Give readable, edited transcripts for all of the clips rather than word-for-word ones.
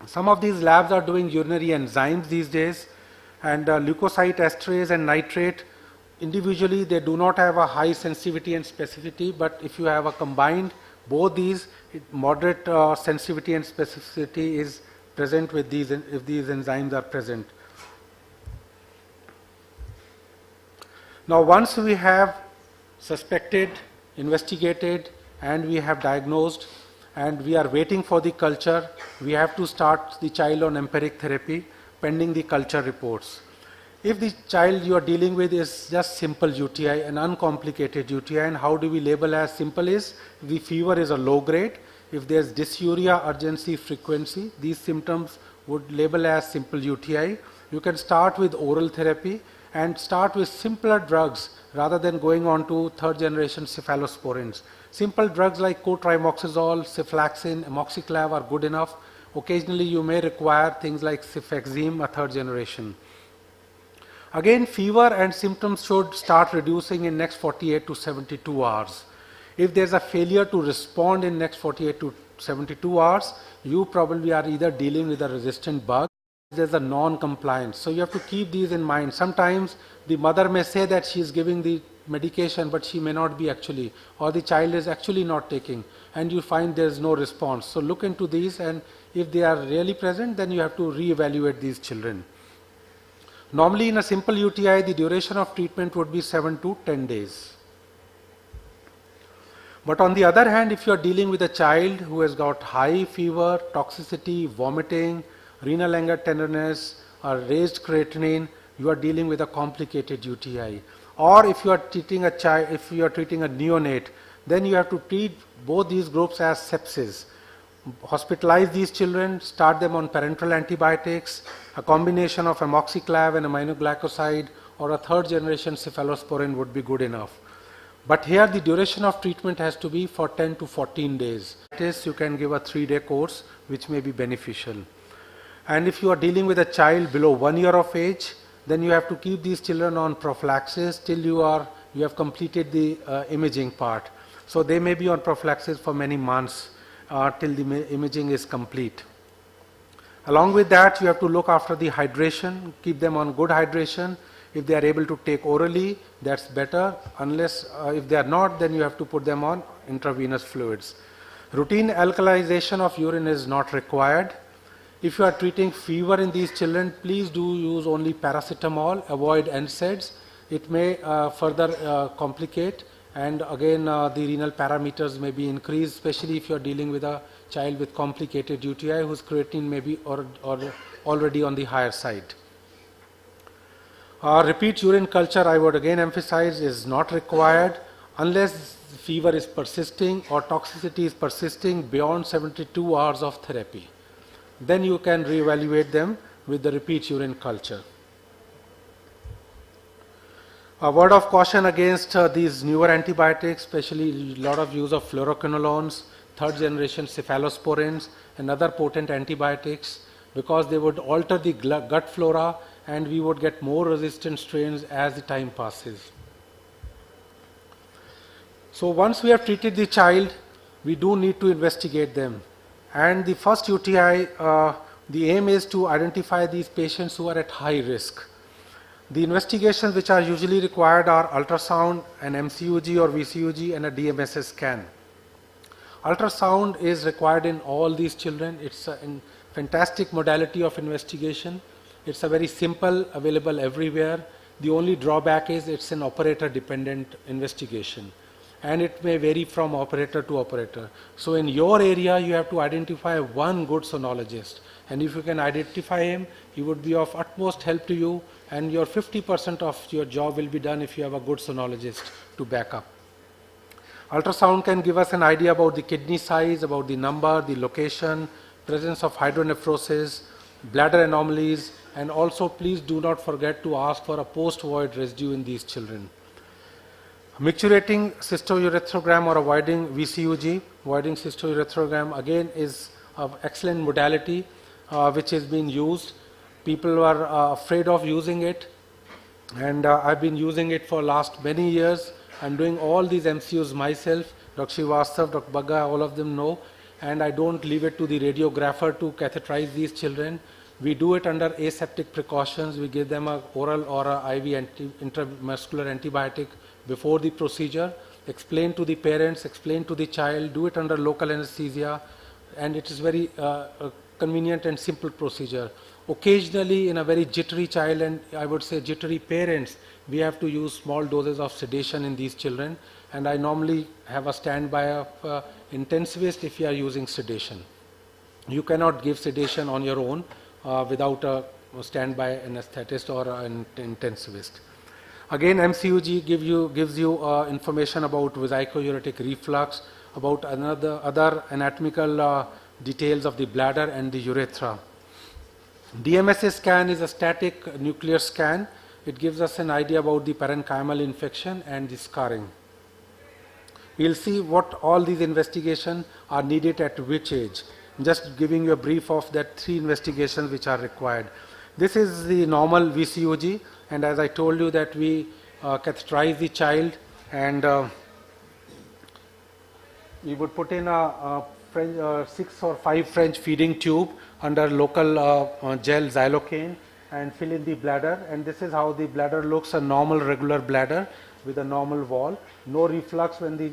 Some of these labs are doing urinary enzymes these days, and leukocyte esterase and nitrate, individually they do not have a high sensitivity and specificity, but if you have a combined both these, moderate sensitivity and specificity is present with these, if these enzymes are present. Now once we have suspected, investigated, and we have diagnosed, and we are waiting for the culture, we have to start the child on empiric therapy pending the culture reports. If the child you are dealing with is just simple UTI, an uncomplicated UTI, and how do we label as simple is, the fever is a low grade, if there's dysuria, urgency, frequency, these symptoms would label as simple UTI. You can start with oral therapy and start with simpler drugs rather than going on to third generation cephalosporins. Simple drugs like cotrimoxazole, cenflaxine, amoxiclav are good enough. Occasionally you may require things like cefexime, a third generation. Again, fever and symptoms should start reducing in next 48 to 72 hours. If there's a failure to respond in next 48 to 72 hours, you probably are either dealing with a resistant bug, there's a non-compliance. So you have to keep these in mind. Sometimes the mother may say that she is giving the medication, but she may not be actually, or the child is actually not taking, and you find there is no response. So look into these, and if they are really present, then you have to re-evaluate these children. Normally in a simple UTI, the duration of treatment would be 7 to 10 days. But on the other hand, if you are dealing with a child who has got high fever, toxicity, vomiting, renal anger tenderness, or raised creatinine, you are dealing with a complicated UTI. Or if you are treating a child, if you are treating a neonate, then you have to treat both these groups as sepsis. Hospitalize these children, start them on parenteral antibiotics, a combination of amoxiclav and aminoglycoside, or a third generation cephalosporin would be good enough. But here the duration of treatment has to be for 10 to 14 days. That is, you can give a 3-day course which may be beneficial. And if you are dealing with a child below 1 year of age, then you have to keep these children on prophylaxis till you have completed the imaging part. So they may be on prophylaxis for many months till the imaging is complete. Along with that, you have to look after the hydration, keep them on good hydration. If they are able to take orally, that's better. Unless, if they are not, then you have to put them on intravenous fluids. Routine alkalization of urine is not required. If you are treating fever in these children, please do use only paracetamol, avoid NSAIDs. It may further complicate, and again the renal parameters may be increased, especially if you are dealing with a child with complicated UTI whose creatinine may be already on the higher side. Repeat urine culture, I would again emphasize, is not required unless fever is persisting or toxicity is persisting beyond 72 hours of therapy. Then you can reevaluate them with the repeat urine culture. A word of caution against these newer antibiotics, especially a lot of use of fluoroquinolones, third generation cephalosporins, and other potent antibiotics, because they would alter the gut flora and we would get more resistant strains as the time passes. So once we have treated the child, we do need to investigate them. And the first UTI, the aim is to identify these patients who are at high risk. The investigations which are usually required are ultrasound, an MCUG or VCUG, and a DMSS scan. Ultrasound is required in all these children. It's a fantastic modality of investigation. It's a very simple, available everywhere. The only drawback is it's an operator-dependent investigation, and it may vary from operator to operator. So in your area, you have to identify one good sonologist, and if you can identify him, he would be of utmost help to you, and your 50% of your job will be done if you have a good sonologist to back up. Ultrasound can give us an idea about the kidney size, about the number, the location, presence of hydronephrosis, bladder anomalies, and also please do not forget to ask for a post-void residue in these children. Micturating cystourethrogram or avoiding VCUG, avoiding cystourethrogram again is an excellent modality which is being used. People are afraid of using it, and I've been using it for last many years. I'm doing all these MCUs myself. Dr. Srivastav, Dr. Bagga, all of them know. and I don't leave it to the radiographer to catheterize these children. We do it under aseptic precautions. We give them an oral or a IV intramuscular antibiotic before the procedure, explain to the parents, explain to the child, do it under local anesthesia, and it is very convenient and simple procedure. Occasionally, in a very jittery child, and I would say jittery parents, we have to use small doses of sedation in these children, and I normally have a standby of intensivist if you are using sedation. You cannot give sedation on your own without a standby anesthetist or an intensivist. Again, MCUG gives you information about vesico-uretic reflux, about other anatomical details of the bladder and the urethra. DMSA scan is a static nuclear scan. It gives us an idea about the parenchymal infection and the scarring. We'll see what all these investigations are needed at which age. Just giving you a brief of that 3 investigations which are required. This is the normal VCUG, and as I told you that we catheterize the child, and we would put in a 6 or 5 French feeding tube under local gel xylocaine and fill in the bladder, and this is how the bladder looks, a normal regular bladder with a normal wall, no reflux when the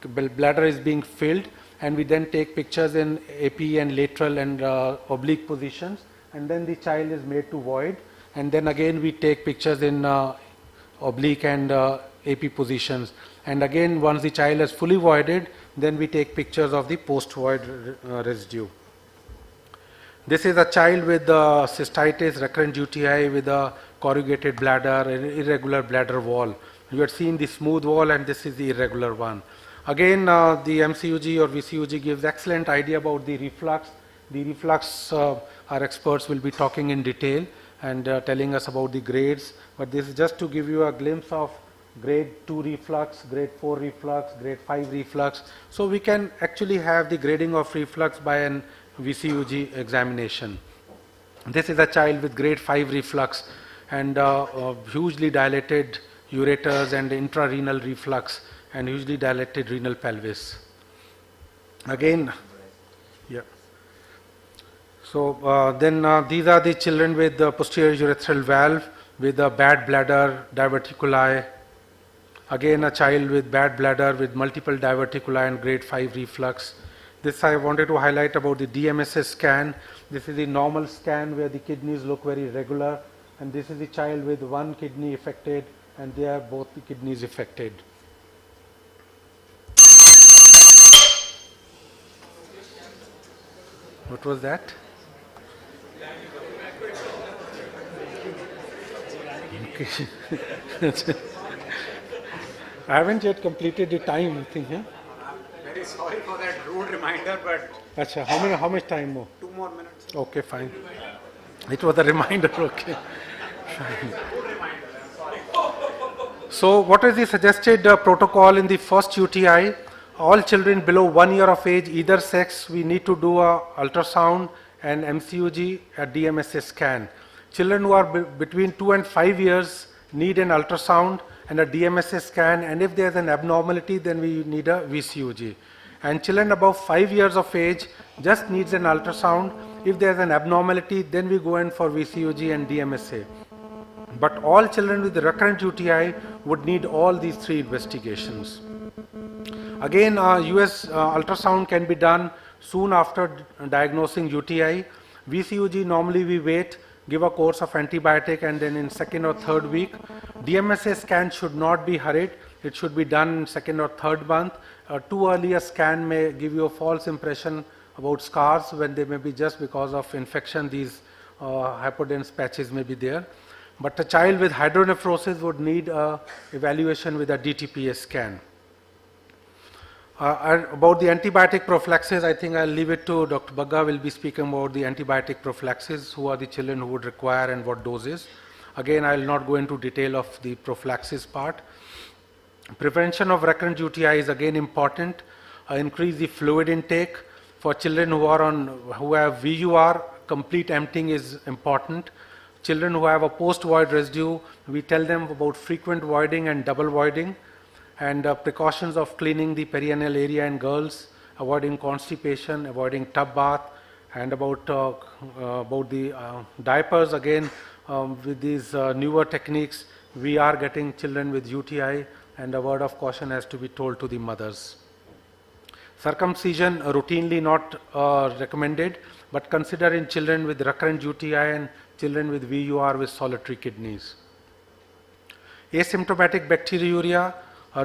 bladder is being filled, and we then take pictures in AP and lateral and oblique positions, and then the child is made to void, and then again we take pictures in oblique and AP positions, and again once the child is fully voided, then we take pictures of the post-void residue. This is a child with cystitis, recurrent UTI with a corrugated bladder, irregular bladder wall. You had seen the smooth wall, and this is the irregular one. Again, the MCUG or VCUG gives excellent idea about the reflux. The reflux, our experts will be talking in detail and telling us about the grades, but this is just to give you a glimpse of grade 2 reflux, grade 4 reflux, grade 5 reflux. So we can actually have the grading of reflux by an VCUG examination. This is a child with grade 5 reflux and hugely dilated ureters and intrarenal reflux and hugely dilated renal pelvis. Again, yeah. So then these are the children with the posterior urethral valve with a bad bladder, diverticuli. Again, a child with bad bladder with multiple diverticuli and grade 5 reflux. This I wanted to highlight about the DMSA scan. This is the normal scan where the kidneys look very regular, and this is the child with one kidney affected, and they are both the kidneys affected. What was that? Okay. I haven't yet completed the time thing here. Very sorry for that rude reminder, but Achha, how much time more? 2 more minutes. Okay, fine. It was a reminder, okay. Fine. So what is the suggested protocol in the first UTI? All children below 1 year of age, either sex, we need to do a ultrasound and MCUG, a DMSA scan. Children who are between 2 and 5 years need an ultrasound and a DMSA scan, and if there is an abnormality, then we need a VCUG. And children above 5 years of age just needs an ultrasound. If there is an abnormality, then we go in for VCUG and DMSA. But all children with recurrent UTI would need all these 3 investigations. Again, US ultrasound can be done soon after diagnosing UTI. VCUG, normally we wait, give a course of antibiotic, and then in 2nd or 3rd week. DMSA scan should not be hurried. It should be done in 2nd or 3rd month. Too early a scan may give you a false impression about scars when they may be just because of infection. These hypodense patches may be there. But a child with hydronephrosis would need evaluation with a DTPS scan. About the antibiotic prophylaxis, I think I'll leave it to Dr. Bagga will be speaking about the antibiotic prophylaxis, who are the children who would require and what doses. Again, I'll not go into detail of the prophylaxis part. Prevention of recurrent UTI is again important. Increase the fluid intake. For children who have VUR, complete emptying is important. Children who have a post-void residue, we tell them about frequent voiding and double voiding, and precautions of cleaning the perineal area in girls, avoiding constipation, avoiding tub bath, and about the diapers again. With these newer techniques, we are getting children with UTI, and a word of caution has to be told to the mothers. Circumcision routinely not recommended, but consider in children with recurrent UTI and children with VUR with solitary kidneys. Asymptomatic bacteriuria,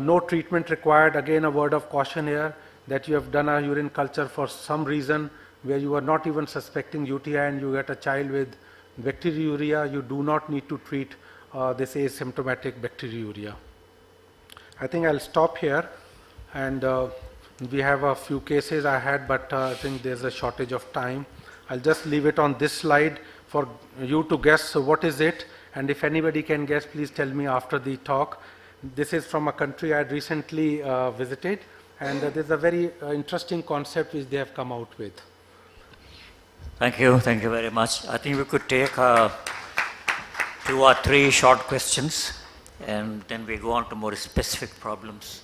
no treatment required. Again, a word of caution here that you have done a urine culture for some reason where you are not even suspecting UTI and you get a child with bacteriuria, you do not need to treat this asymptomatic bacteriuria. I think I'll stop here, and we have a few cases I had, but I think there's a shortage of time. I'll just leave it on this slide for you to guess what is it, and if anybody can guess, please tell me after the talk. This is from a country I had recently visited, and there's a very interesting concept which they have come out with. Thank you very much. I think we could take 2 or 3 short questions, and then we go on to more specific problems.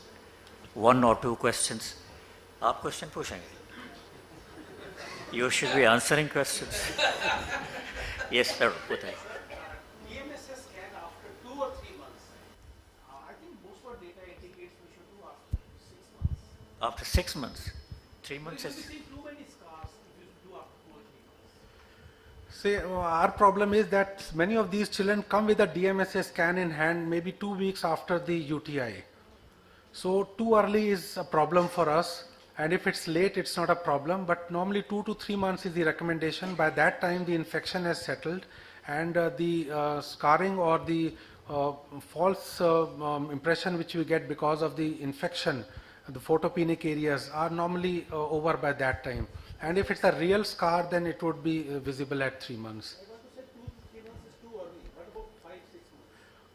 1 or 2 questions. आप question पूछेंगे? You should be answering questions. Yes, sir. बताइए. DMSS scan after 2 or 3 months. I think most of data indicates we should do after 6 months. After 6 months? 3 months is... We see too many scars if you do after 2 or 3 months. See, our problem is that many of these children come with a DMSA scan in hand maybe 2 weeks after the UTI. So too early is a problem for us, and if it's late, it's not a problem, but normally 2 to 3 months is the recommendation. By that time, the infection has settled, and the scarring or the false impression which we get because of the infection, the photopenic areas are normally over by that time. And if it's a real scar, then it would be visible at 3 months. I want to say 2 to 3 months is too early. What about 5, 6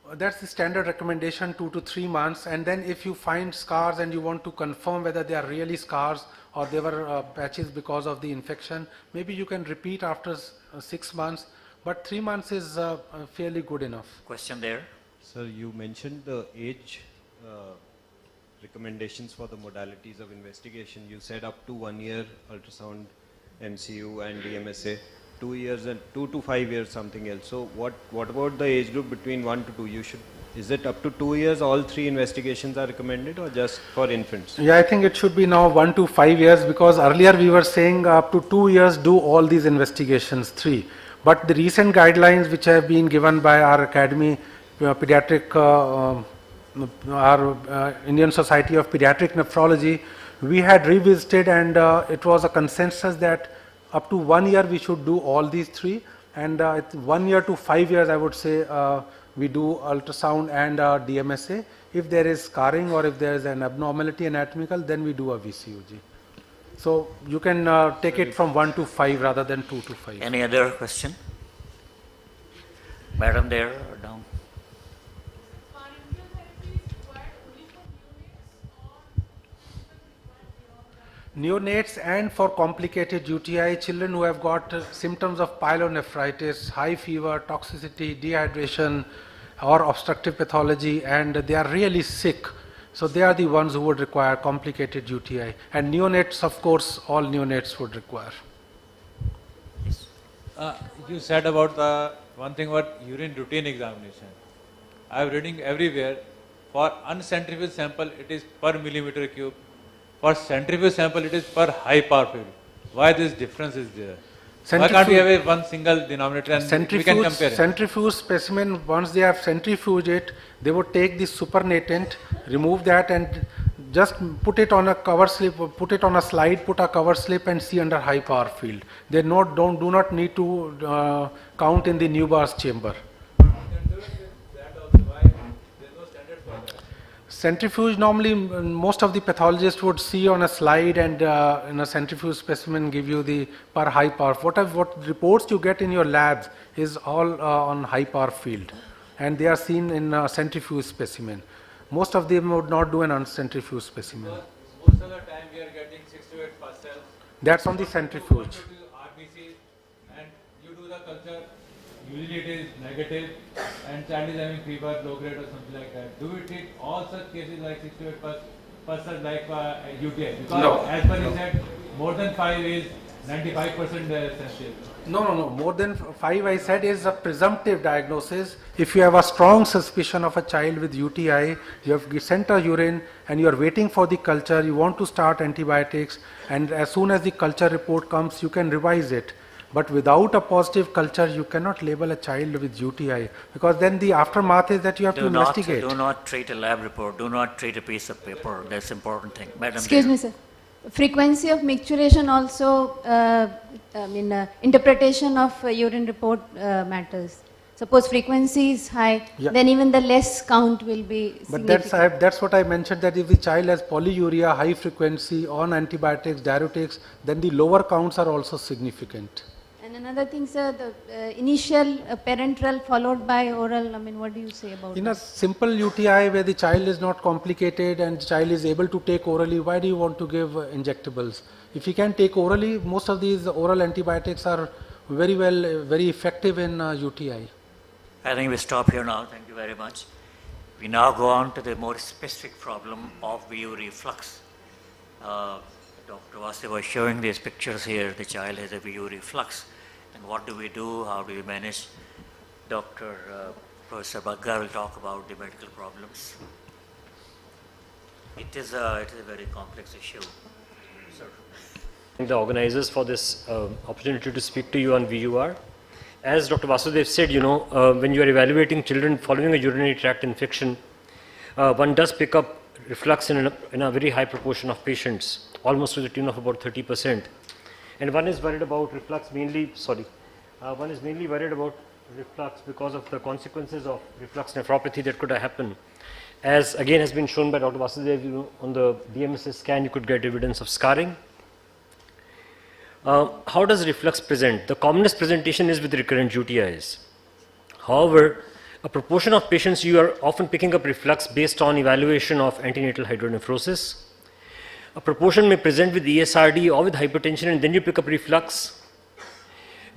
months? That's the standard recommendation, 2 to 3 months. And then if you find scars and you want to confirm whether they are really scars or they were patches because of the infection, maybe you can repeat after 6 months, but 3 months is fairly good enough. Question there. Sir, you mentioned the age recommendations for the modalities of investigation. You said up to 1 year ultrasound, MCU and DMSA, 2 years and 2 to 5 years something else. So what about the age group between 1 to 2? Is it up to 2 years all 3 investigations are recommended, or just for infants? Yeah, I think it should be now 1 to 5 years, because earlier we were saying up to 2 years do all these investigations, 3. But the recent guidelines which have been given by our academy, pediatric our Indian Society of Pediatric Nephrology, we had revisited, and it was a consensus that up to 1 year we should do all these 3, and 1 year to 5 years I would say we do ultrasound and DMSA. If there is scarring or if there is an abnormality anatomical, then we do a VCUG. So you can take it from 1 to 5 rather than 2 to 5. Any other question? Madam there or down? Neonates and for complicated UTI, children who have got symptoms of pyelonephritis, high fever, toxicity, dehydration or obstructive pathology, and they are really sick. So they are the ones who would require complicated UTI. And neonates, of course, all neonates would require. You said about the one thing about urine routine examination. I am reading everywhere, for uncentrifuged sample it is per millimeter cube. For centrifuge sample, it is per high power field. Why this difference is there? Why can't we have a one single denominator and we can compare it? Centrifuge specimen, once they have centrifuged it, they would take the supernatant, remove that and just put it on a cover slip, put it on a slide, put a cover slip and see under high power field. They do not need to count in the Newbar's chamber. Centrifuge, normally most of the pathologists would see on a slide and in a centrifuge specimen give you the per high power. What reports you get in your labs is all on high power field, and they are seen in a centrifuge specimen. Most of them would not do an uncentrifuge specimen. Most of the time we are getting 6 to 8 parcels. That's on the centrifuge. RBC, and you do the culture, usually it is negative and child is having fever, low grade or something like that. Do we treat all such cases like 6 to 8 parcels person like UTI? Because No. as per he said, more than 5 is 95% sensitive. No. More than 5, I said, is a presumptive diagnosis. If you have a strong suspicion of a child with UTI, you have sent a urine and you are waiting for the culture, you want to start antibiotics, and as soon as the culture report comes, you can revise it. But without a positive culture, you cannot label a child with UTI, because then the aftermath is that you have to investigate. Do not treat a lab report. Do not treat a piece of paper. That's important thing. Madam. Excuse me, sir. Frequency of micturition also, interpretation of urine report matters. Suppose frequency is high, Yeah. then even the less count will be But significant. that's what I mentioned, that if the child has polyuria, high frequency, on antibiotics, diuretics, then the lower counts are also significant. And another thing, sir, the initial parenteral followed by oral, what do you say about In that? a simple UTI where the child is not complicated and the child is able to take orally, why do you want to give injectables? If he can take orally, most of these oral antibiotics are very effective in UTI. I think we stop here now. Thank you very much. We now go on to the more specific problem of VU reflux. Dr. Vasudev was showing these pictures here. The child has a VU reflux. And what do we do? How do we manage? Professor Bagga will talk about the medical problems. It is a very complex issue. Sir. The organizers for this opportunity to speak to you on VUR. As Dr. Vasudev said, when you are evaluating children following a urinary tract infection, one does pick up reflux in a very high proportion of patients, almost to the tune of about 30%. And one is worried about reflux mainly worried about reflux because of the consequences of reflux nephropathy that could happen. As again has been shown by Dr. Vasudev, on the DMSA scan you could get evidence of scarring. How does reflux present? The commonest presentation is with recurrent UTIs. However, a proportion of patients you are often picking up reflux based on evaluation of antenatal hydronephrosis. A proportion may present with ESRD or with hypertension, and then you pick up reflux.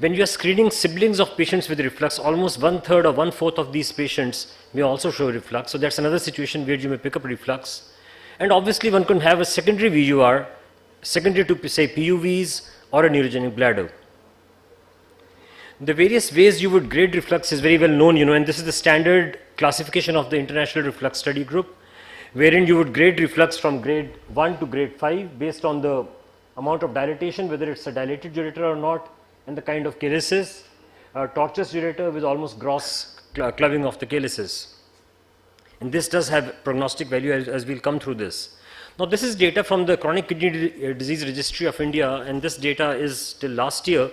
When you are screening siblings of patients with reflux, almost 1/3 or 1/4 of these patients may also show reflux. So that's another situation where you may pick up reflux. And obviously one can have a secondary VUR, secondary to say PUVs or a neurogenic bladder. The various ways you would grade reflux is very well known, and this is the standard classification of the International Reflux Study Group, wherein you would grade reflux from grade 1 to grade 5 based on the amount of dilatation, whether it's a dilated ureter or not, and the kind of calyces, tortuous ureter with almost gross clubbing of the calyces. And this does have prognostic value as we'll come through this. Now this is data from the Chronic Kidney Disease Registry of India, and this data is till last year.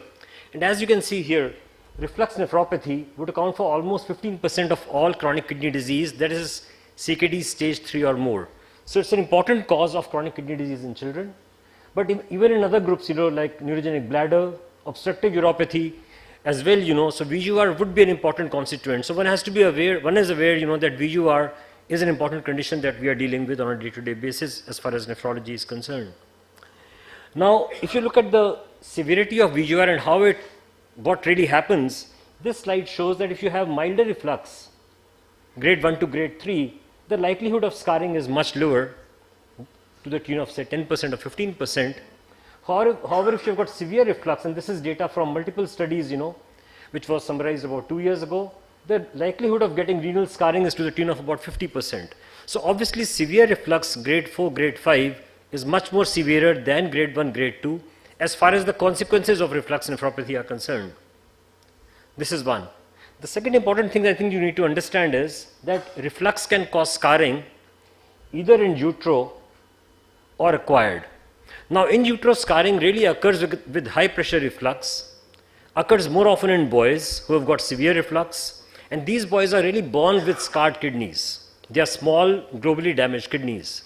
And as you can see here, reflux nephropathy would account for almost 15% of all chronic kidney disease, that is CKD stage 3 or more. So it's an important cause of chronic kidney disease in children. But even in other groups, like neurogenic bladder, obstructive uropathy as well, so VUR would be an important constituent. So one is aware, that VUR is an important condition that we are dealing with on a day-to-day basis as far as nephrology is concerned. Now, if you look at the severity of VUR and what really happens, this slide shows that if you have milder reflux, grade 1 to grade 3, the likelihood of scarring is much lower, to the tune of say 10% or 15%. However, if you've got severe reflux, and this is data from multiple studies, which was summarized about 2 years ago, the likelihood of getting renal scarring is to the tune of about 50%. So obviously severe reflux grade 4, grade 5 is much more severe than grade 1, grade 2 as far as the consequences of reflux nephropathy are concerned. This is one. The second important thing I think you need to understand is that reflux can cause scarring either in utero or acquired. Now in utero scarring really occurs with high pressure reflux, occurs more often in boys who have got severe reflux, and these boys are really born with scarred kidneys. They are small, globally damaged kidneys.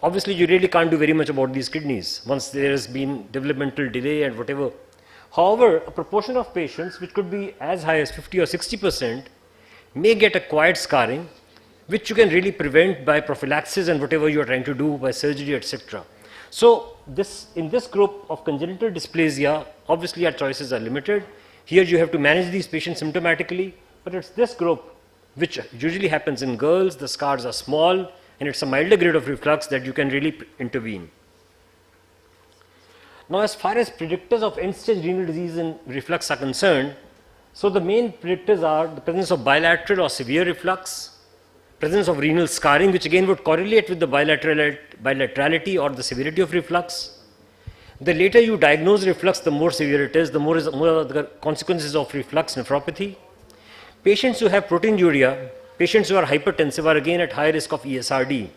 Obviously, you really can't do very much about these kidneys once there has been developmental delay and whatever. However, a proportion of patients, which could be as high as 50 or 60%, may get acquired scarring, which you can really prevent by prophylaxis and whatever you are trying to do by surgery, etc. So, in this group of congenital dysplasia, obviously our choices are limited. Here you have to manage these patients symptomatically, but it's this group which usually happens in girls. The scars are small and it's a milder grade of reflux that you can really intervene. Now, as far as predictors of end-stage renal disease and reflux are concerned, so the main predictors are the presence of bilateral or severe reflux, presence of renal scarring, which again would correlate with the bilaterality or the severity of reflux. The later you diagnose reflux, the more severe it is, the more are the consequences of reflux nephropathy. Patients who have proteinuria, patients who are hypertensive are again at high risk of ESRD.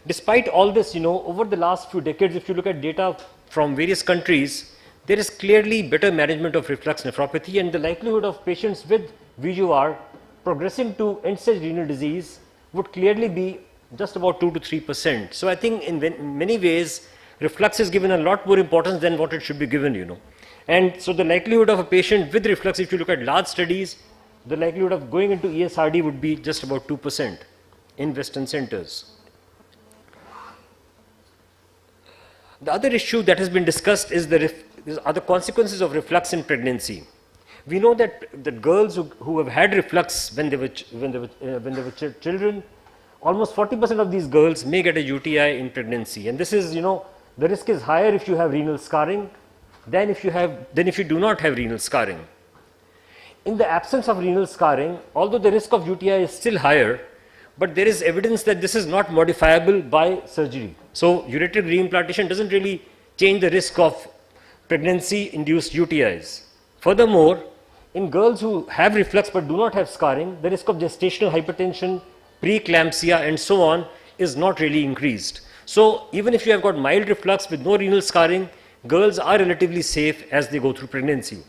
Despite all this, over the last few decades, if you look at data from various countries, there is clearly better management of reflux nephropathy, and the likelihood of patients with VUR progressing to end-stage renal disease would clearly be just about 2 to 3%. So I think in many ways, reflux is given a lot more importance than what it should be given, And so the likelihood of a patient with reflux, if you look at large studies, the likelihood of going into ESRD would be just about 2% in Western centers. The other issue that has been discussed is are the consequences of reflux in pregnancy. We know that the girls who have had reflux when they were children, almost 40% of these girls may get a UTI in pregnancy, and this is the risk is higher if you have renal scarring than if you do not have renal scarring. In the absence of renal scarring, although the risk of UTI is still higher, but there is evidence that this is not modifiable by surgery. So ureteric reimplantation doesn't really change the risk of pregnancy-induced UTIs. Furthermore, in girls who have reflux but do not have scarring, the risk of gestational hypertension, preeclampsia and so on is not really increased. So even if you have got mild reflux with no renal scarring, girls are relatively safe as they go through pregnancy.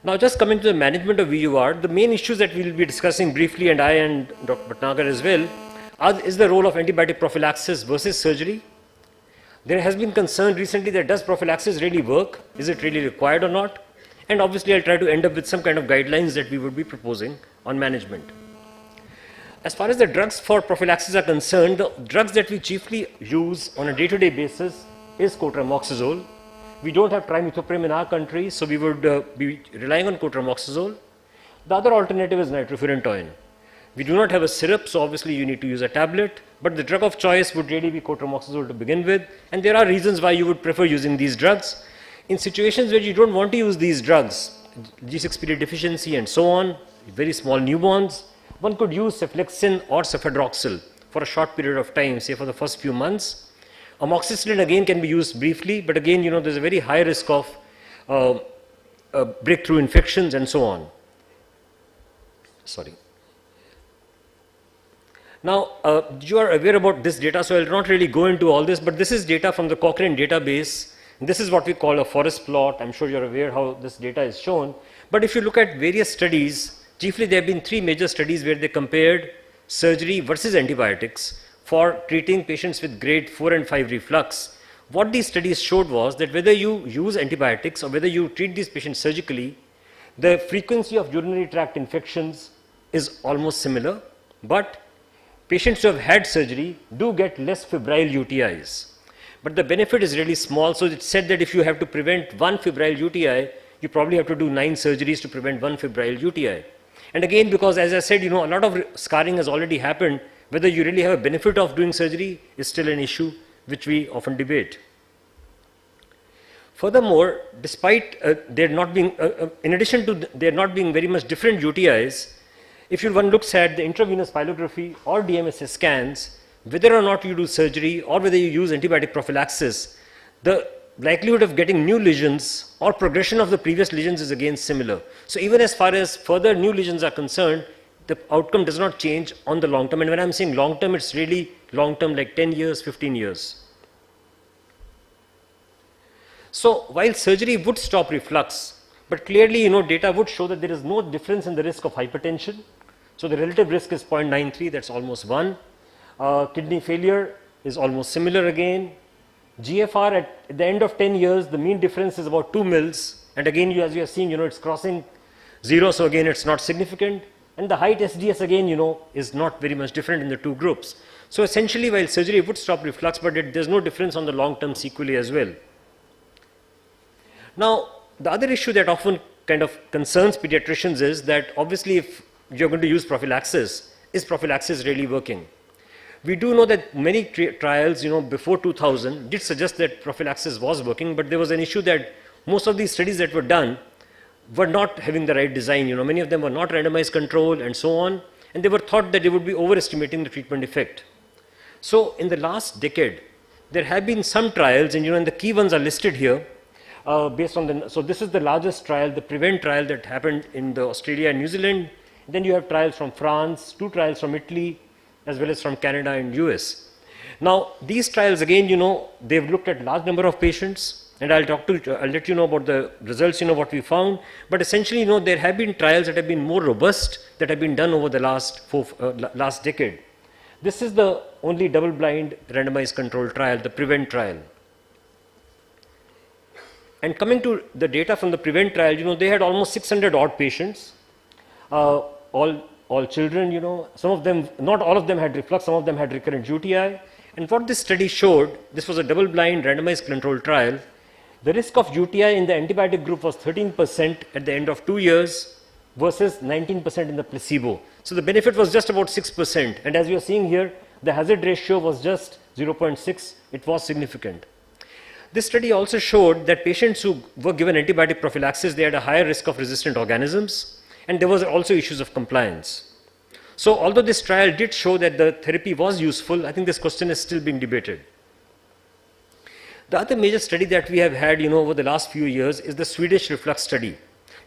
Now, just coming to the management of VUR, the main issues that we will be discussing briefly, and I and Dr. Bhatnagar as well, is the role of antibiotic prophylaxis versus surgery. There has been concern recently that does prophylaxis really work? Is it really required or not? And obviously, I'll try to end up with some kind of guidelines that we would be proposing on management. As far as the drugs for prophylaxis are concerned, the drugs that we chiefly use on a day-to-day basis is cotramoxazole. We don't have trimethoprim in our country, so we would be relying on cotramoxazole. The other alternative is nitrofurantoin. We do not have a syrup, so obviously you need to use a tablet, but the drug of choice would really be cotramoxazole to begin with, and there are reasons why you would prefer using these drugs. In situations where you don't want to use these drugs, G6PD deficiency and so on, very small newborns, one could use ceflexin or cefadroxil for a short period of time, say for the first few months. Amoxicillin again can be used briefly, but again, there's a very high risk of breakthrough infections and so on. Sorry. Now, you are aware about this data, so I will not really go into all this, but this is data from the Cochrane database. This is what we call a forest plot. I'm sure you're aware how this data is shown. But if you look at various studies, chiefly there have been 3 major studies where they compared surgery versus antibiotics for treating patients with grade 4 and 5 reflux. What these studies showed was that whether you use antibiotics or whether you treat these patients surgically, the frequency of urinary tract infections is almost similar, but patients who have had surgery do get less febrile UTIs. But the benefit is really small, so it's said that if you have to prevent 1 febrile UTI, you probably have to do 9 surgeries to prevent 1 febrile UTI. And again, because as I said, a lot of scarring has already happened, whether you really have a benefit of doing surgery is still an issue which we often debate. Furthermore, despite there not being, in addition to there not being very much different UTIs, if one looks at the intravenous pyelography or DMSA scans, whether or not you do surgery or whether you use antibiotic prophylaxis, the likelihood of getting new lesions or progression of the previous lesions is again similar. So even as far as further new lesions are concerned, the outcome does not change on the long term. And when I'm saying long term, it's really long term, like 10 years, 15 years. So while surgery would stop reflux, but clearly, data would show that there is no difference in the risk of hypertension. So the relative risk is 0.93, that's almost 1. Kidney failure is almost similar again. GFR at the end of 10 years, the mean difference is about 2 mils. And again, as you are seeing, it's crossing 0, so again, it's not significant. And the height SDS again, is not very much different in the 2 groups. So essentially, while surgery would stop reflux, but there's no difference on the long-term sequelae as well. Now, the other issue that often kind of concerns pediatricians is that obviously if you're going to use prophylaxis is prophylaxis really working? We do know that many trials, before 2000 did suggest that prophylaxis was working, but there was an issue that most of these studies that were done were not having the right design. Many of them were not randomized control and so on, and they were thought that they would be overestimating the treatment effect. So in the last decade, there have been some trials, and the key ones are listed here. Based on so this is the largest trial, the PREVENT trial that happened in Australia and New Zealand. Then you have trials from France, 2 trials from Italy, as well as from Canada and US. Now, these trials again, they've looked at large number of patients, and I'll let you know about the results, what we found. But essentially, there have been trials that have been more robust that have been done over the last decade. This is the only double-blind randomized controlled trial, the PREVENT trial. And coming to the data from the PREVENT trial, they had almost 600 odd patients, all children, some of them, not all of them had reflux, some of them had recurrent UTI. And what this study showed, this was a double-blind randomized controlled trial, the risk of UTI in the antibiotic group was 13% at the end of 2 years versus 19% in the placebo. So the benefit was just about 6%. And as you are seeing here, the hazard ratio was just 0.6. It was significant. This study also showed that patients who were given antibiotic prophylaxis, they had a higher risk of resistant organisms, and there was also issues of compliance. So although this trial did show that the therapy was useful, I think this question is still being debated. The other major study that we have had, over the last few years is the Swedish reflux study.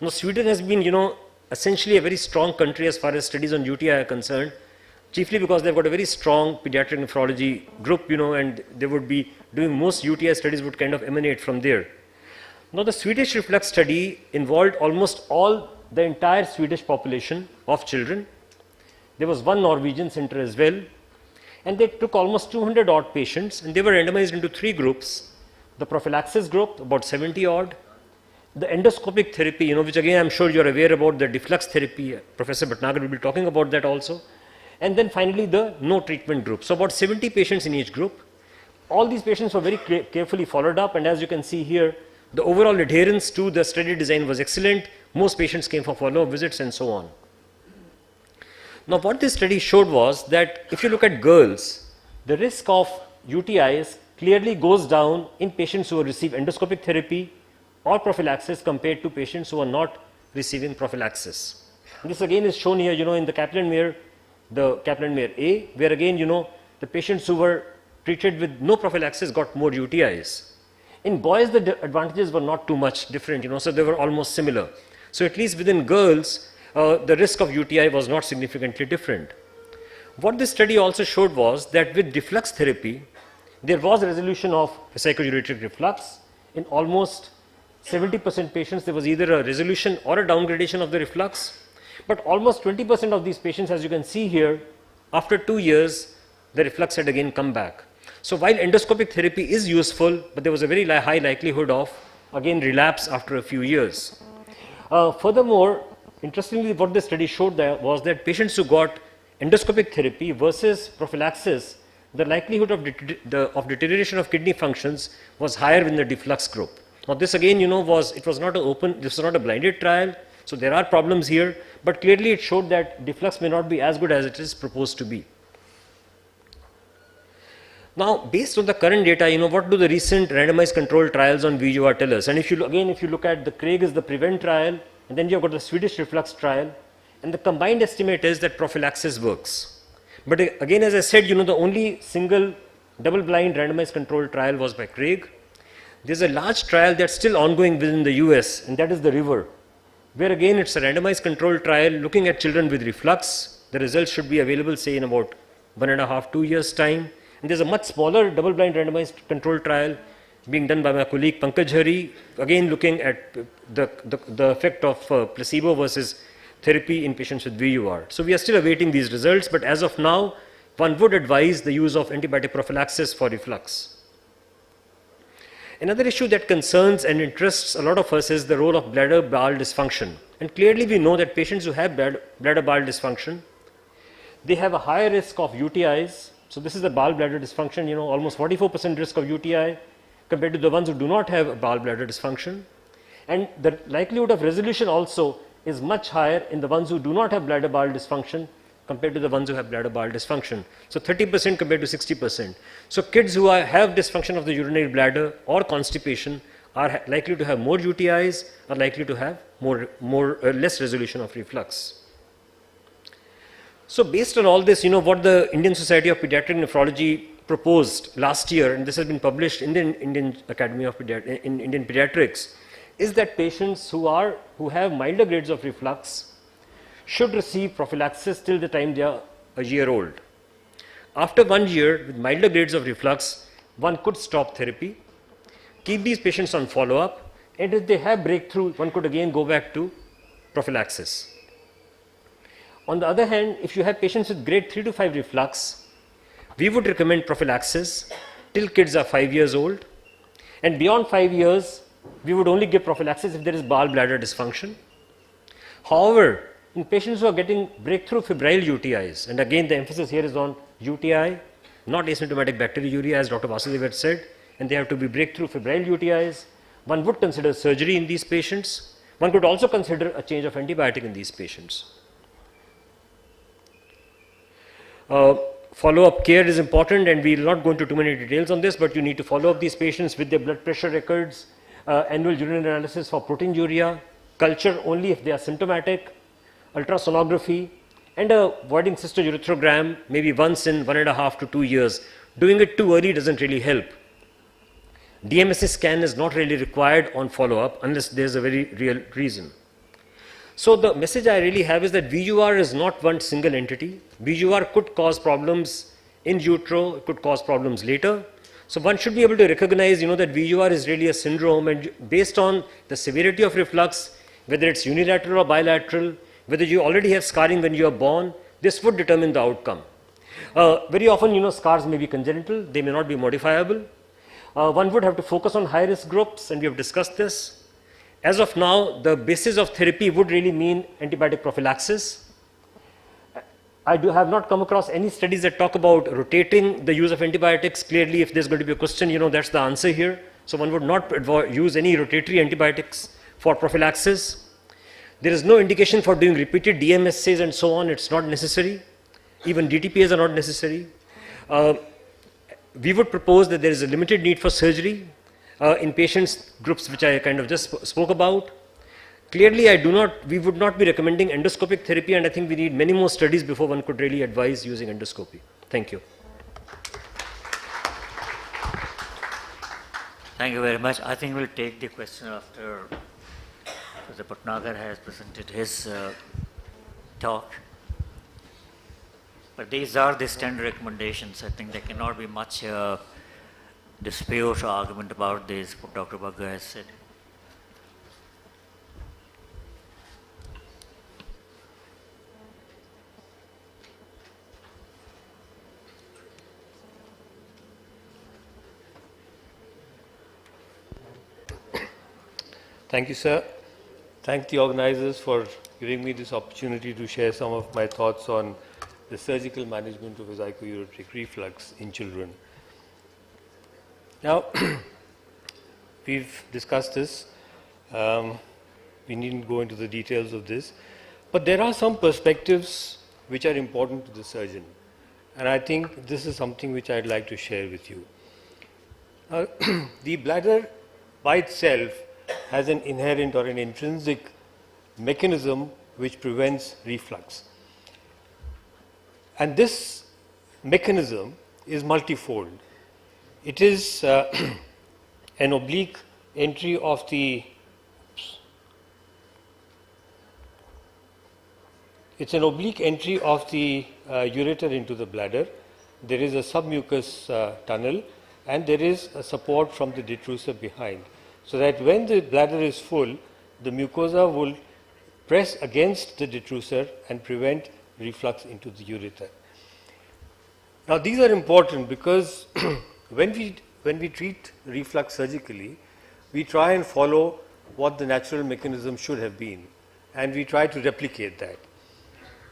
Sweden has been, essentially a very strong country as far as studies on UTI are concerned, chiefly because they've got a very strong pediatric nephrology group, and they would be doing most UTI studies would kind of emanate from there. Now, the Swedish reflux study involved almost the entire Swedish population of children. There was one Norwegian center as well, and they took almost 200 odd patients, and they were randomized into 3 groups. The prophylaxis group, about 70 odd, the endoscopic therapy, which again I'm sure you're aware about, the deflux therapy, Professor Bhatnagar will be talking about that also, and then finally the no treatment group. So about 70 patients in each group. All these patients were very carefully followed up, and as you can see here, the overall adherence to the study design was excellent. Most patients came for follow-up visits and so on. Now, what this study showed was that if you look at girls, the risk of UTIs clearly goes down in patients who receive endoscopic therapy or prophylaxis compared to patients who are not receiving prophylaxis. And this again is shown here, in the Kaplan-Meier A, where again, the patients who were treated with no prophylaxis got more UTIs. In boys, the advantages were not too much different, so they were almost similar. So at least within girls, the risk of UTI was not significantly different. What this study also showed was that with deflux therapy, there was a resolution of psychouritic reflux. In almost 70% patients, there was either a resolution or a downgradation of the reflux. But almost 20% of these patients, as you can see here, after 2 years, the reflux had again come back. So while endoscopic therapy is useful, but there was a very high likelihood of, again, relapse after a few years. Furthermore, interestingly, what the study showed was that patients who got endoscopic therapy versus prophylaxis, the likelihood of deterioration of kidney functions was higher in the deflux group. Now this again, this was not a blinded trial, so there are problems here, but clearly it showed that deflux may not be as good as it is proposed to be. Now, based on the current data, what do the recent randomized controlled trials on VUR tell us? And if you look at the Craig is the PREVENT trial, and then you've got the Swedish reflux trial, and the combined estimate is that prophylaxis works. But again, as I said, the only single double-blind randomized controlled trial was by Craig. There's a large trial that's still ongoing within the US, and that is the RIVER, where again it's a randomized controlled trial looking at children with reflux. The results should be available, say, in about 1.5 to 2 years' time. And there's a much smaller double-blind randomized controlled trial being done by my colleague Pankaj Hari, again looking at the effect of placebo versus therapy in patients with VUR. So we are still awaiting these results, but as of now, one would advise the use of antibiotic prophylaxis for reflux. Another issue that concerns and interests a lot of us is the role of bladder-bowel dysfunction. And clearly we know that patients who have bladder-bowel dysfunction, they have a higher risk of UTIs. So this is the bowel bladder dysfunction, almost 44% risk of UTI compared to the ones who do not have a bowel bladder dysfunction. And the likelihood of resolution also is much higher in the ones who do not have bladder bowel dysfunction compared to the ones who have bladder bile dysfunction. So 30% compared to 60%. So kids who have dysfunction of the urinary bladder or constipation are likely to have more UTIs, are likely to have less resolution of reflux. So based on all this, what the Indian Society of Pediatric Nephrology proposed last year, and this has been published in the Indian Academy of Indian Pediatrics, is that patients who have milder grades of reflux should receive prophylaxis till the time they are a year old. After 1 year, with milder grades of reflux, one could stop therapy, keep these patients on follow-up, and if they have breakthrough, one could again go back to prophylaxis. On the other hand, if you have patients with grade 3 to 5 reflux, we would recommend prophylaxis till kids are 5 years old, and beyond 5 years, we would only give prophylaxis if there is bowel bladder dysfunction. However, in patients who are getting breakthrough febrile UTIs, and again the emphasis here is on UTI, not asymptomatic bacteriuria as Dr. Vasudev had said, and they have to be breakthrough febrile UTIs, one would consider surgery in these patients. One could also consider a change of antibiotic in these patients. Follow-up care is important, and we will not go into too many details on this, but you need to follow up these patients with their blood pressure records, annual urine analysis for proteinuria, culture only if they are symptomatic, ultrasonography, and a voiding cystourethrogram maybe once in 1.5 to 2 years. Doing it too early doesn't really help. DMSA scan is not really required on follow-up unless there's a very real reason. So the message I really have is that VUR is not one single entity. VUR could cause problems in utero, it could cause problems later. So one should be able to recognize, that VUR is really a syndrome, and based on the severity of reflux, whether it's unilateral or bilateral, whether you already have scarring when you are born, this would determine the outcome. Very often, scars may be congenital, they may not be modifiable. One would have to focus on high-risk groups, and we have discussed this. As of now, the basis of therapy would really mean antibiotic prophylaxis. I have not come across any studies that talk about rotating the use of antibiotics. Clearly, if there's going to be a question, that's the answer here. So one would not use any rotatory antibiotics for prophylaxis. There is no indication for doing repeated DMSAs and so on. It's not necessary. Even DTPAs are not necessary. We would propose that there is a limited need for surgery in patients groups which I kind of just spoke about. Clearly, we would not be recommending endoscopic therapy, and I think we need many more studies before one could really advise using endoscopy. Thank you. Thank you very much. I think we'll take the question after Mr. Patnagar has presented his talk. But these are the standard recommendations. I think there cannot be much dispute or argument about this, what Dr. Bagga has said. Thank you, sir. Thank the organizers for giving me this opportunity to share some of my thoughts on the surgical management of azicouric reflux in children. Now, we've discussed this. We needn't go into the details of this. But there are some perspectives which are important to the surgeon. And I think this is something which I'd like to share with you. The bladder by itself has an inherent or an intrinsic mechanism which prevents reflux. And this mechanism is multifold. It is an oblique entry of the ureter into the bladder. There is a submucous tunnel, and there is a support from the detrusor behind, so that when the bladder is full, the mucosa will press against the detrusor and prevent reflux into the ureter. Now these are important because when we treat reflux surgically, we try and follow what the natural mechanism should have been, and we try to replicate that.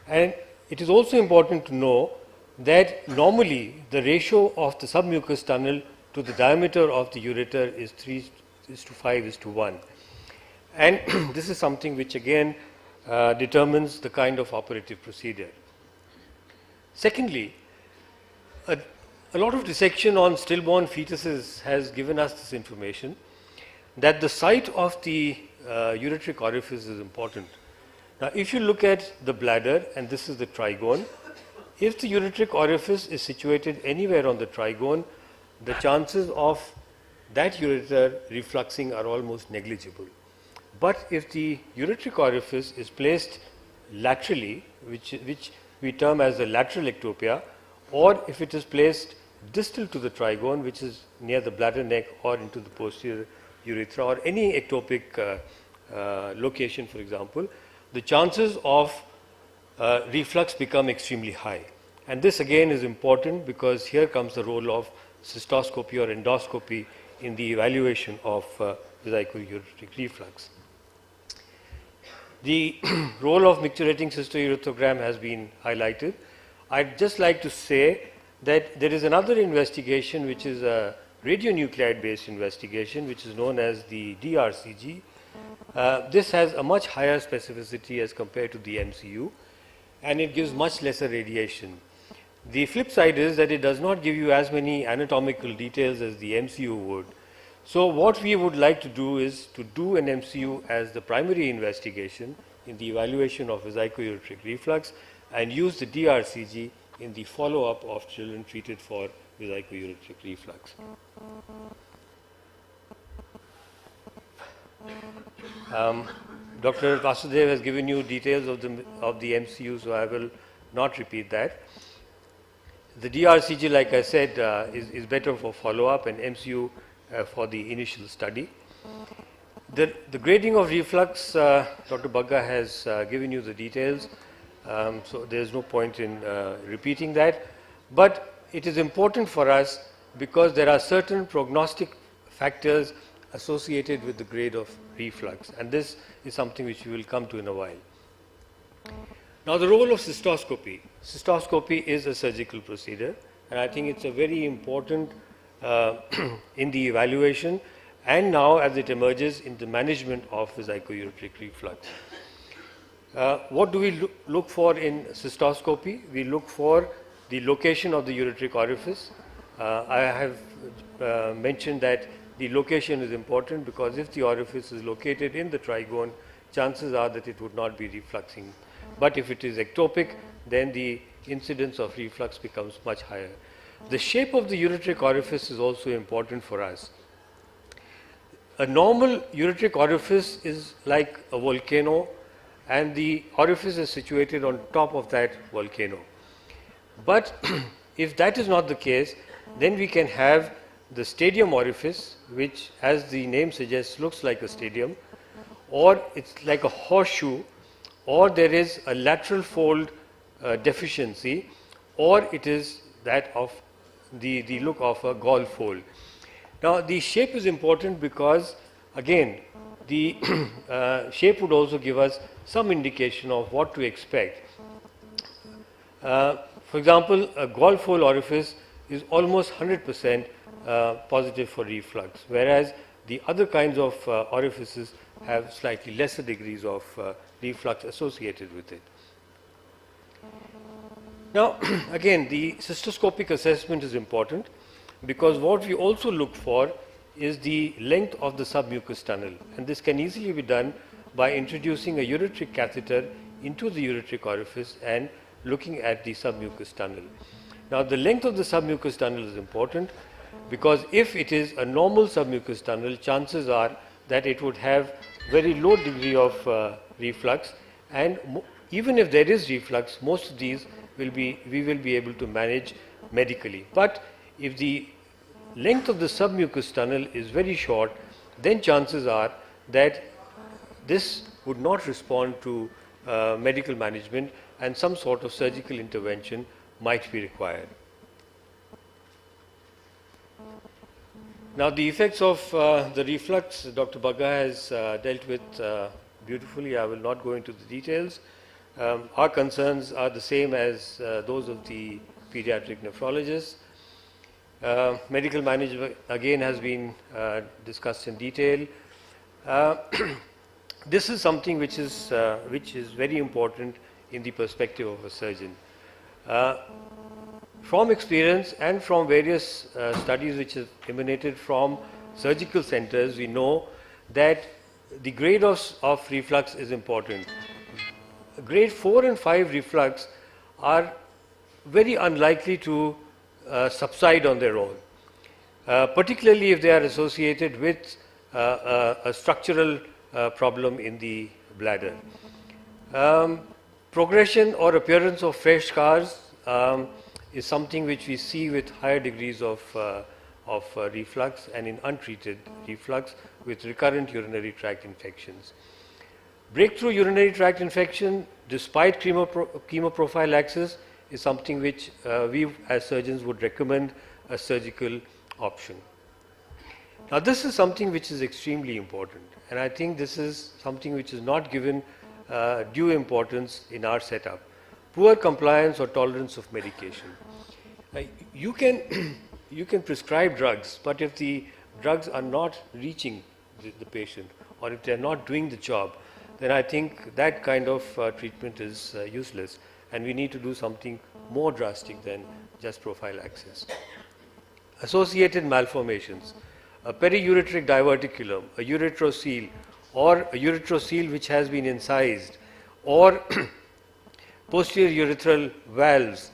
And it is also important to know that normally the ratio of the submucous tunnel to the diameter of the ureter is 3:5:1. And this is something which again determines the kind of operative procedure. Secondly, a lot of dissection on stillborn fetuses has given us this information that the site of the ureteric orifice is important. Now, if you look at the bladder, and this is the trigone, if the ureteric orifice is situated anywhere on the trigone, the chances of that ureter refluxing are almost negligible. But if the ureteric orifice is placed laterally, which we term as the lateral ectopia, or if it is placed distal to the trigone, which is near the bladder neck or into the posterior urethra, or any ectopic location, for example, the chances of reflux become extremely high. And this again is important because here comes the role of cystoscopy or endoscopy in the evaluation of vesico-ureteric reflux. The role of micturating cystourethrogram has been highlighted. I'd just like to say that there is another investigation which is a radionuclide based investigation which is known as the DRCG. This has a much higher specificity as compared to the MCU, and it gives much lesser radiation. The flip side is that it does not give you as many anatomical details as the MCU would. So what we would like to do is to do an MCU as the primary investigation in the evaluation of vesico-ureteric reflux and use the DRCG in the follow-up of children treated for vesico-ureteric reflux. Dr. Vasudev has given you details of the MCU, so I will not repeat that. The DRCG, like I said, is better for follow-up, and MCU for the initial study. The grading of reflux, Dr. Bagga has given you the details, so there is no point in repeating that. But it is important for us because there are certain prognostic factors associated with the grade of reflux, and this is something which we will come to in a while. Now, the role of cystoscopy. Cystoscopy is a surgical procedure, and I think it's a very important in the evaluation and now as it emerges in the management of vesico-ureteric reflux. What do we look for in cystoscopy? We look for the location of the ureteric orifice. I have mentioned that the location is important because if the orifice is located in the trigone, chances are that it would not be refluxing. But if it is ectopic, then the incidence of reflux becomes much higher. The shape of the ureteric orifice is also important for us. A normal ureteric orifice is like a volcano, and the orifice is situated on top of that volcano. But if that is not the case, then we can have the stadium orifice, which, as the name suggests, looks like a stadium, or it's like a horseshoe, or there is a lateral fold deficiency, or it is that of the look of a golf hole. Now, the shape is important because, again, the shape would also give us some indication of what to expect. For example, a golf hole orifice is almost 100% positive for reflux, whereas the other kinds of orifices have slightly lesser degrees of reflux associated with it. Now, again, the cystoscopic assessment is important because what we also look for is the length of the submucous tunnel, and this can easily be done by introducing a ureteric catheter into the ureteric orifice and looking at the submucous tunnel. Now, the length of the submucous tunnel is important because if it is a normal submucous tunnel, chances are that it would have very low degree of reflux, and even if there is reflux, most of these we will be able to manage medically. But if the length of the submucous tunnel is very short, then chances are that this would not respond to medical management and some sort of surgical intervention might be required. Now, the effects of the reflux, Dr. Bagga has dealt with beautifully. I will not go into the details. Our concerns are the same as those of the pediatric nephrologists. Medical management again has been discussed in detail. This is something which is very important in the perspective of a surgeon. From experience and from various studies which have emanated from surgical centers, we know that the grade of reflux is important. Grade 4 and 5 reflux are very unlikely to subside on their own, particularly if they are associated with a structural problem in the bladder. Progression or appearance of fresh scars is something which we see with higher degrees of reflux and in untreated reflux with recurrent urinary tract infections. Breakthrough urinary tract infection, despite chemoprophylaxis, is something which we as surgeons would recommend a surgical option. Now, this is something which is extremely important, and I think this is something which is not given due importance in our setup. Poor compliance or tolerance of medication. You can prescribe drugs, but if the drugs are not reaching the patient, or if they are not doing the job, then I think that kind of treatment is useless, and we need to do something more drastic than just prophylaxis. Associated malformations, a periureteric diverticulum, a ureterocele, or a ureterocele which has been incised, or posterior urethral valves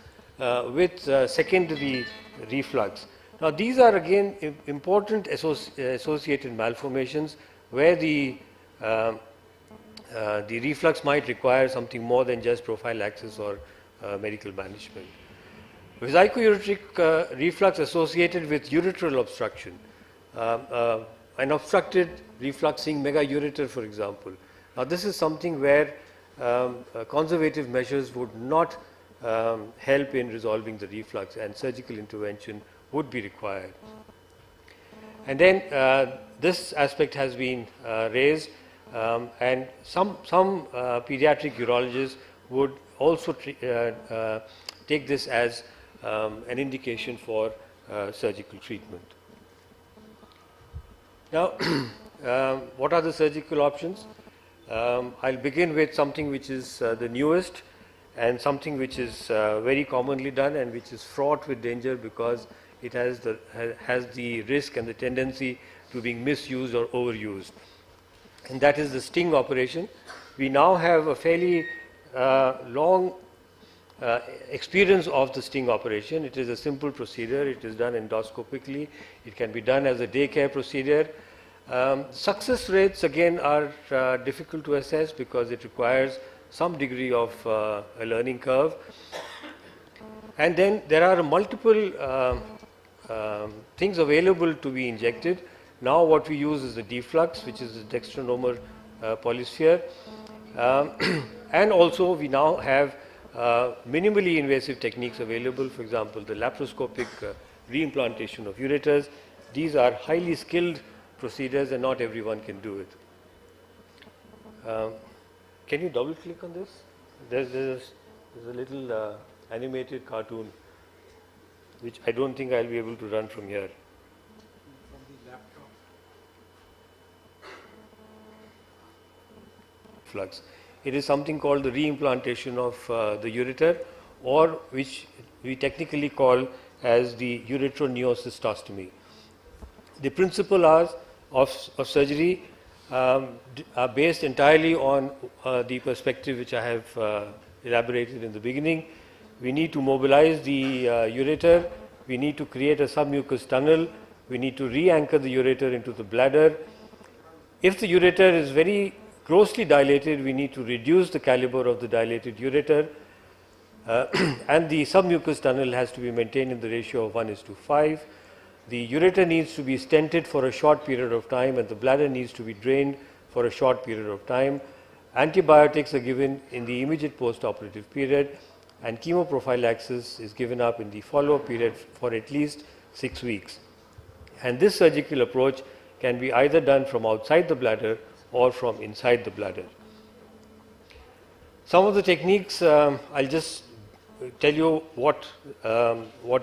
with secondary reflux. Now, these are again important associated malformations where the reflux might require something more than just prophylaxis or medical management. Vesico-ureteric reflux associated with ureteral obstruction, an obstructed refluxing megaureter, for example. Now, this is something where conservative measures would not help in resolving the reflux, and surgical intervention would be required. And then this aspect has been raised, and some pediatric urologists would also take this as an indication for surgical treatment. Now, what are the surgical options? I'll begin with something which is the newest and something which is very commonly done and which is fraught with danger because it has the risk and the tendency to being misused or overused. And that is the sting operation. We now have a fairly long experience of the sting operation. It is a simple procedure. It is done endoscopically. It can be done as a daycare procedure. Success rates again are difficult to assess because it requires some degree of a learning curve. And then there are multiple things available to be injected. Now what we use is the deflux, which is the dextronomer polysphere. And also we now have minimally invasive techniques available, for example, the laparoscopic reimplantation of ureters. These are highly skilled procedures and not everyone can do it. Can you double click on this? There's a little animated cartoon which I don't think I'll be able to run from here. From the laptop. Flux. It is something called the reimplantation of the ureter, or which we technically call as the ureteroneocystostomy. The principles of surgery are based entirely on the perspective which I have elaborated in the beginning. We need to mobilize the ureter, we need to create a submucous tunnel, we need to re-anchor the ureter into the bladder. If the ureter is very grossly dilated, we need to reduce the caliber of the dilated ureter, and the submucous tunnel has to be maintained in the ratio of 1:5. The ureter needs to be stented for a short period of time, and the bladder needs to be drained for a short period of time. Antibiotics are given in the immediate post-operative period, and chemoprophylaxis is given up in the follow-up period for at least 6 weeks. And this surgical approach can be either done from outside the bladder or from inside the bladder. Some of the techniques, I'll just tell you what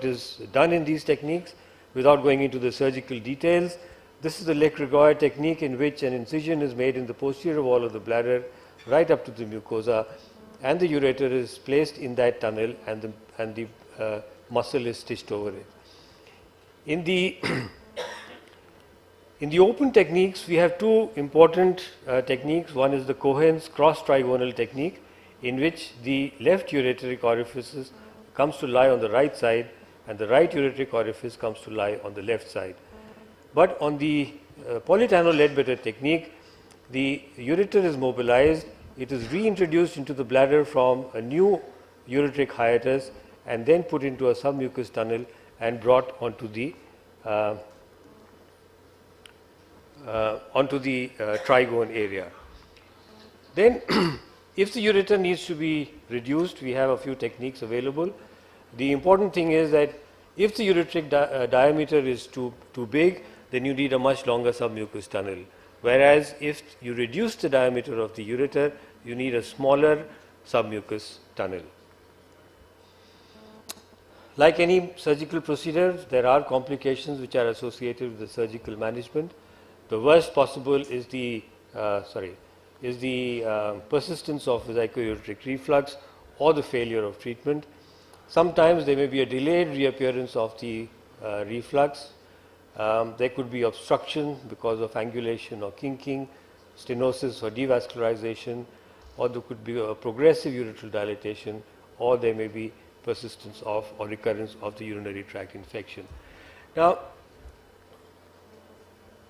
is done in these techniques without going into the surgical details. This is the Le Grégoire technique, in which an incision is made in the posterior wall of the bladder right up to the mucosa, and the ureter is placed in that tunnel, and the muscle is stitched over it. In the in the open techniques, we have two important techniques. One is the Cohen's cross-trigonal technique, in which the left ureteric orifice comes to lie on the right side and the right ureteric orifice comes to lie on the left side. But on the Politano-Ledbetter technique, the ureter is mobilized, it is reintroduced into the bladder from a new ureteric hiatus and then put into a submucous tunnel and brought onto the trigone area. Then if the ureter needs to be reduced, we have a few techniques available. The important thing is that if the ureteric diameter is too big, then you need a much longer submucous tunnel. Whereas if you reduce the diameter of the ureter, you need a smaller submucous tunnel. Like any surgical procedure, there are complications which are associated with the surgical management. The worst possible is the persistence of vesico-ureteric reflux or the failure of treatment. Sometimes there may be a delayed reappearance of the reflux. There could be obstruction because of angulation or kinking, stenosis or devascularization, or there could be a progressive ureteral dilatation, or there may be persistence of or recurrence of the urinary tract infection. Now,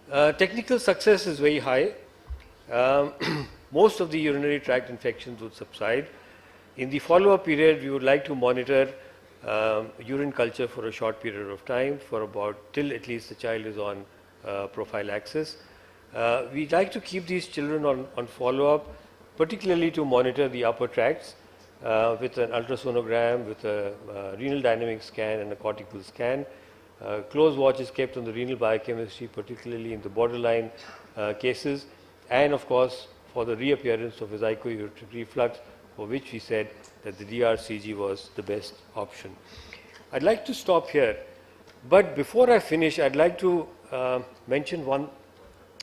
technical success is very high. Most of the urinary tract infections would subside. In the follow-up period, we would like to monitor urine culture for a short period of time, for about till at least the child is on prophylaxis. We'd like to keep these children on follow-up, particularly to monitor the upper tracts with an ultrasonogram, with a renal dynamic scan and a cortical scan. Close watch is kept on the renal biochemistry, particularly in the borderline cases, and of course for the reappearance of vesico-ureteric reflux, for which we said that the DRCG was the best option. I'd like to stop here, but before I finish, I'd like to mention one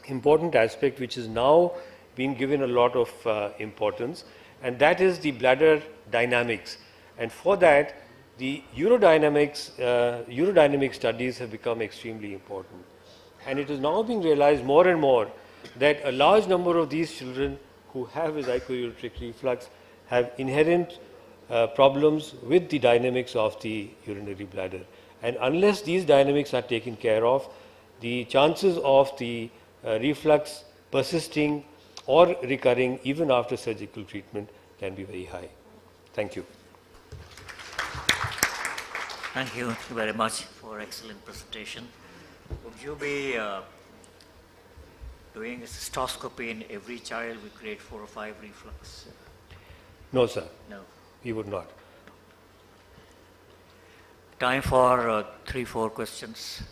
important aspect which is now being given a lot of importance, and that is the bladder dynamics. And for that, the urodynamic studies have become extremely important. And it is now being realized more and more that a large number of these children who have vesico-ureteric reflux have inherent problems with the dynamics of the urinary bladder. And unless these dynamics are taken care of, the chances of the reflux persisting or recurring even after surgical treatment can be very high. Thank you. Thank you very much for excellent presentation. Would you be doing a cystoscopy in every child with grade 4 or 5 reflux? No, sir. No. We would not. Time for 3-4 questions.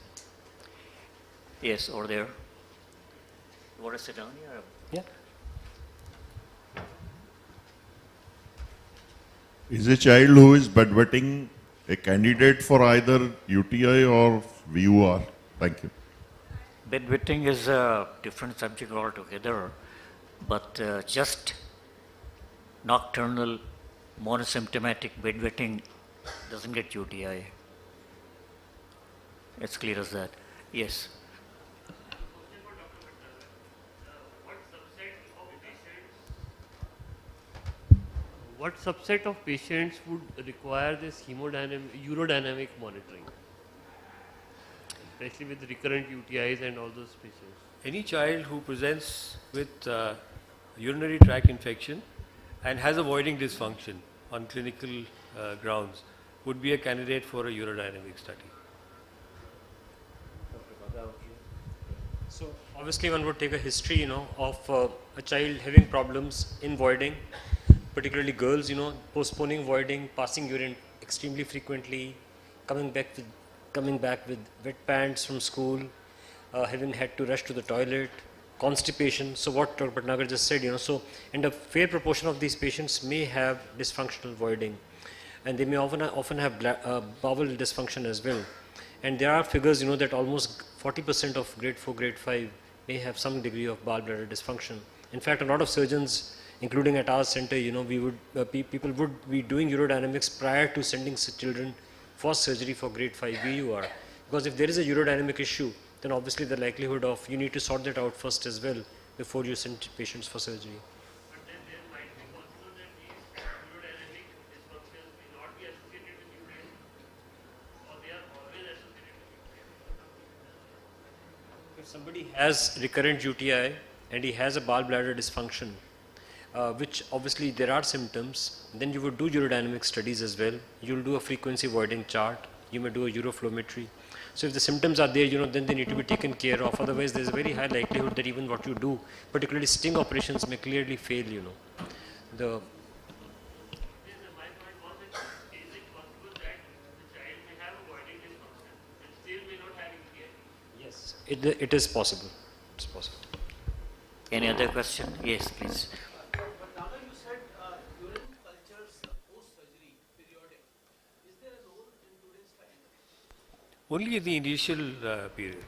Yes, over there. You want to sit down here? Yeah. Is a child who is bedwetting a candidate for either UTI or VUR? Thank you. Bedwetting is a different subject altogether, but just nocturnal monosymptomatic bedwetting doesn't get UTI. It's clear as that. Yes. What subset of patients would require this urodynamic monitoring, especially with recurrent UTIs and all those patients? Any child who presents with urinary tract infection and has a voiding dysfunction on clinical grounds would be a candidate for a urodynamic study. So obviously one would take a history, of a child having problems in voiding, particularly girls, postponing voiding, passing urine extremely frequently, coming back with wet pants from school, having had to rush to the toilet, constipation. So what Dr. Bhatnagar just said, so, and a fair proportion of these patients may have dysfunctional voiding, and they may often have bowel dysfunction as well. And there are figures, that almost 40% of grade 4, grade 5 may have some degree of bowel bladder dysfunction. In fact, a lot of surgeons including at our center, we would people would be doing urodynamics prior to sending children for surgery for grade 5 VUR, because if there is a urodynamic issue, then obviously the likelihood of you need to sort that out first as well before you send patients for surgery. But then there might be possible that these urodynamic dysfunctions may not be associated with UTI, or they are always associated with UTI. If somebody has recurrent UTI and he has a gallbladder dysfunction, which obviously there are symptoms, then you would do urodynamic studies as well. You will do a frequency voiding chart. You may do a uroflowmetry. So if the symptoms are there, then they need to be taken care of. Otherwise, there is a very high likelihood that even what you do, particularly sting operations, may clearly fail. The My point was that is it possible that the child may have a voiding dysfunction and still may not have UTI? yes, it is possible. It's possible. Any other question? Yes, please. But Dana, you said urine cultures post-surgery, periodic. Is there a role in today's time? Only in the initial period.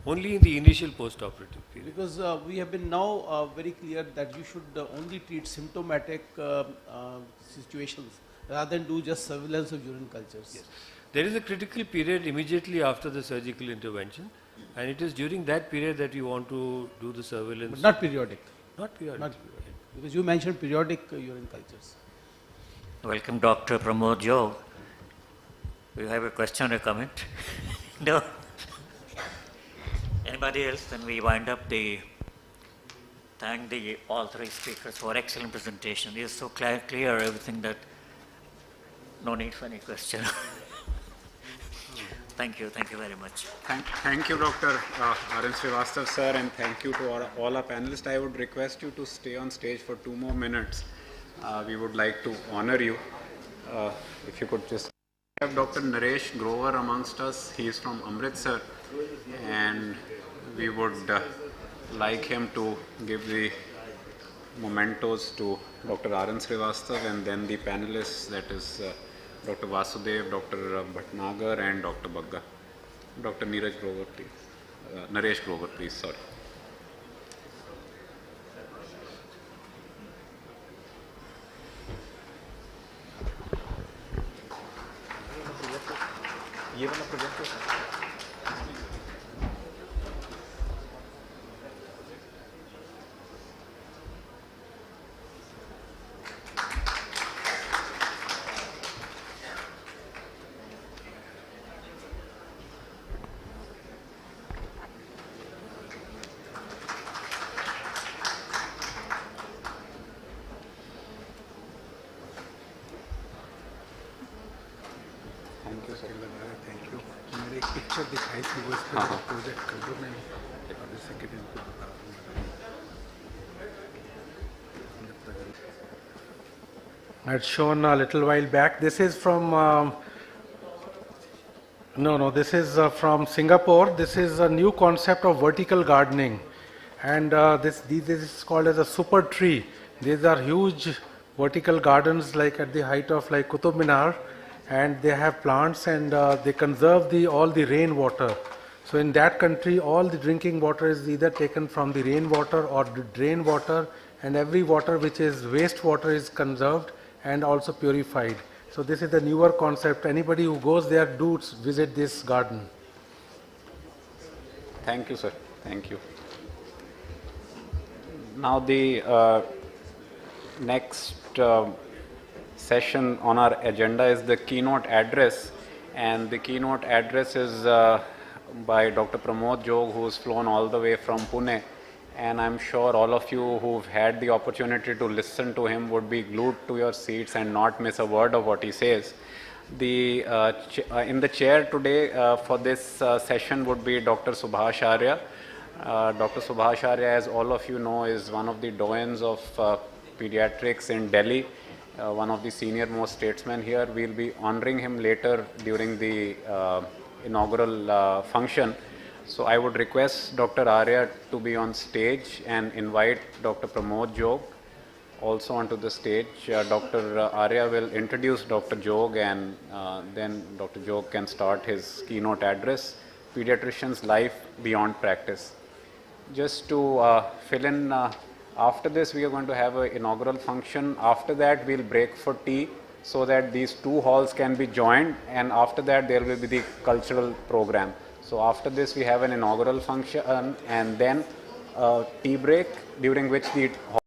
Only in the initial post-operative period. Because we have been now very clear that you should only treat symptomatic situations rather than do just surveillance of urine cultures. Yes. There is a critical period immediately after the surgical intervention, and it is during that period that you want to do the surveillance. But not periodic. Not periodic. Not periodic. Because you mentioned periodic urine cultures. Welcome, Dr. Pramod Jog. Do you have a question or comment? No? Anybody else? Then we wind up thank all three speakers for excellent presentation. It is so clear everything that no need for any question. Thank you very much. Thank you, Dr. R.N. Srivastav, sir, and thank you to all our panelists. I would request you to stay on stage for 2 more minutes. We would like to honor you. If you could just have Dr. Naresh Grover amongst us. He is from Amritsar, and we would like him to give the mementos to Dr. R.N. Srivastav and then the panelists, that is Dr. Vasudev, Dr. Bhatnagar and Dr. Bagga. Dr. Neeraj Grover, please. Naresh Grover, please, sorry. Thank you, sir. Thank you मेरे एक picture दिखाई थी वो इस पे project कर दो मैं और सेकंड इनको बता I had shown a little while back. This is from this is from Singapore. This is a new concept of vertical gardening, and this is called as a super tree. These are huge vertical gardens, like at the height of like Qutub Minar, and they have plants, and they conserve all the rainwater. So in that country, all the drinking water is either taken from the rainwater or the drain water, and every water which is wastewater is conserved and also purified. So this is the newer concept. Anybody who goes there, do visit this garden. Thank you, sir. Thank you. Now the next session on our agenda is the keynote address, and the keynote address is by Dr. Pramod Jog, who has flown all the way from Pune, and I'm sure all of you who've had the opportunity to listen to him would be glued to your seats and not miss a word of what he says. The in the chair today for this session would be Dr. Subhash Arya. Dr. Subhash Arya, as all of you know, is one of the doyens of pediatrics in Delhi, one of the senior most statesmen here. We'll be honoring him later during the inaugural function. So I would request Dr. Arya to be on stage and invite Dr. Pramod Jog also onto the stage. Dr. Arya will introduce Dr. Jog, and then Dr. Jog can start his keynote address, Pediatrician's Life Beyond Practice. Just to fill in After this, we are going to have an inaugural function. After that, we'll break for tea so that these two halls can be joined, and after that, there will be the cultural program. So after this, we have an inaugural function and then a tea break, during which the